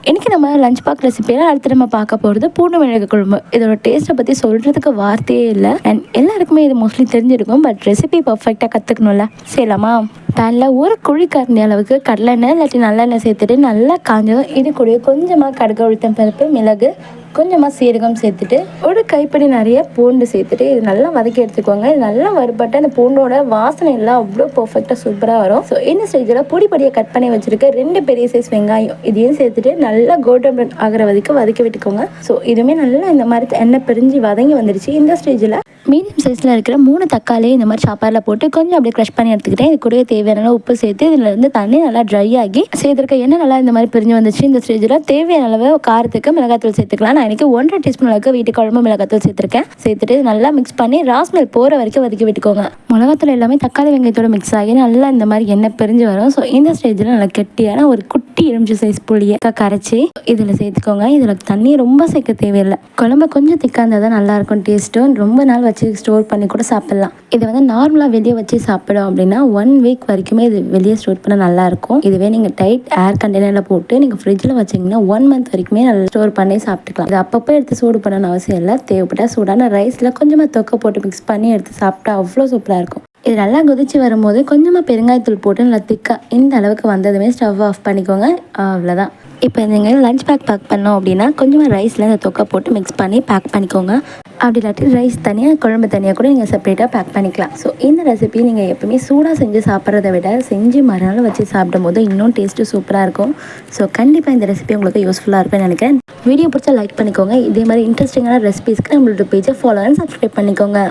இன்றைக்கி நம்ம லஞ்ச் பாக் ரெசிபியில் அடுத்து நம்ம பார்க்க போகிறது பூண்டு மிளகு குழம்பு. இதோட டேஸ்ட்டை பற்றி சொல்கிறதுக்கு வார்த்தையே இல்லை. அண்ட் எல்லாருக்குமே இது மோஸ்ட்லி தெரிஞ்சிருக்கும். பட் ரெசிபி பர்ஃபெக்டாக கற்றுக்கணும்ல. செய்யலாமா? பேனில் ஒரு குழி கரண்டி அளவுக்கு கடலெண்ணெய் இல்லாட்டி நல்லெண்ணெய் சேர்த்துட்டு நல்லா காஞ்சதும் இது கூட கொஞ்சமாக கடுகு, உளுத்தம் பருப்பு, மிளகு, கொஞ்சமாக சீரகம் சேர்த்துட்டு ஒரு கைப்பிடி நிறைய பூண்டு சேர்த்துட்டு இது நல்லா வதக்கி எடுத்துக்கோங்க. இது நல்லா வறுபட்டு அந்த பூண்டோட வாசனை எல்லாம் அவ்வளோ பர்ஃபெக்டாக சூப்பராக வரும். ஸோ இந்த ஸ்டேஜில் பொடியாக கட் பண்ணி வச்சுருக்க 2 பெரிய சைஸ் வெங்காயம் இதையும் சேர்த்துட்டு நல்லா கோல்டன் ப்ரௌன் ஆகிற வரைக்கும் வதக்கி விட்டுக்கோங்க. ஸோ இதுவுமே நல்லா இந்த மாதிரி எண்ணெய் பிரிஞ்சு வதங்கி வந்துடுச்சு. இந்த ஸ்டேஜில் மீடியம் சைஸில் இருக்கிற 3 தக்காளியை இந்த மாதிரி சாப்பாரில் போட்டு கொஞ்சம் அப்படியே க்ரஷ் பண்ணி எடுத்துக்கிட்டேன். இது கூட தேவையான உப்பு சேர்த்து இதில் தண்ணி நல்லா ட்ரை ஆகி சேர்த்துருக்க எண்ணெய் நல்லா இந்த மாதிரி பிரிஞ்சு வந்துச்சு. இந்த ஸ்டேஜில் தேவையான அளவு காரத்துக்கு மிளகாத்தூள் சேர்த்துக்கலாம். நான் இன்றைக்கி 1.5 டீஸ்பூன் அளவுக்கு வீட்டு குழம்பு மிளகாத்தூள் சேர்த்துட்டு நல்லா மிக்ஸ் பண்ணி ராஸ்மெல் போகிற வரைக்கும் வதக்கி விட்டுக்கோங்க. மிளகாத்தூள் எல்லாமே தக்காளி வெங்காயத்தோட மிக்ஸ் ஆகி நல்லா இந்த மாதிரி எண்ணெய் பிரிஞ்சு வரும். ஸோ இந்த ஸ்டேஜில் நல்லா கெட்டியான ஒரு குட்டி எலுமிச்சை சைஸ் புளியை கரைச்சி இதில் சேர்த்துக்கோங்க. இதில் தண்ணி ரொம்ப சேர்க்க தேவையில்லை. குழம்பு கொஞ்சம் திக்காக இருந்தால் தான் நல்லாயிருக்கும். டேஸ்ட்டும் ரொம்ப நாள் வச்சு ஸ்டோர் பண்ணி கூட சாப்பிடலாம். இது நார்மலாக வெளியே வச்சு சாப்பிடும் அப்படின்னா 1 வீக் வரைக்குமே இது வெளியே ஸ்டோர் பண்ண நல்லாயிருக்கும். இதுவே நீங்கள் டைட் ஏர் கண்டெய்னரில் போட்டு நீங்கள் ஃப்ரிட்ஜில் வச்சிங்கன்னா 1 மந்த் வரைக்குமே நல்லா ஸ்டோர் பண்ணி சாப்பிட்டுக்கலாம். இது அப்பப்போ எடுத்து சூடு பண்ணணும் அவசியம் இல்லை. தேவைப்பட்டால் சூடான ரைஸில் கொஞ்சமாக தொக்கை போட்டு மிக்ஸ் பண்ணி எடுத்து சாப்பிட்டா அவ்வளோ சூப்பராக இருக்கும். இது நல்லா கொதிச்சு வரும்போது கொஞ்சமாக பெருங்காயத்தூள் போட்டு நல்லா திக்காக இந்த அளவுக்கு வந்ததுமே ஸ்டவ் ஆஃப் பண்ணிக்கோங்க. அவ்வளோதான். இப்போ நீங்கள் லஞ்ச் பேக் பண்ணோம் அப்படின்னா கொஞ்சமாக ரைஸில் இந்த தொக்கை போட்டு மிக்ஸ் பண்ணி பேக் பண்ணிக்கோங்க. அப்படி இல்லாட்டி ரைஸ் தனியாக குழம்பு தனியாக கூட நீங்கள் செப்பரேட்டாக பேக் பண்ணிக்கலாம். ஸோ இந்த ரெசிபி நீங்கள் எப்பவுமே சூடாக செஞ்சு சாப்பிட்றத விட செஞ்சு மறுநாள் வச்சு சாப்பிடும் போது இன்னும் டேஸ்ட்டு சூப்பராக இருக்கும். ஸோ கண்டிப்பாக இந்த ரெசிபி உங்களுக்கு யூஸ்ஃபுல்லாக இருக்கும்னு நினைக்கிறேன். வீடியோ பிடிச்சா லைக் பண்ணிக்கோங்க. இதே மாதிரி இன்ட்ரெஸ்டிங்கான ரெசிபிஸ்க்கு நம்மளோட பேஜை ஃபாலோ அண்ட் சப்ஸ்கிரைப் பண்ணிக்கோங்க.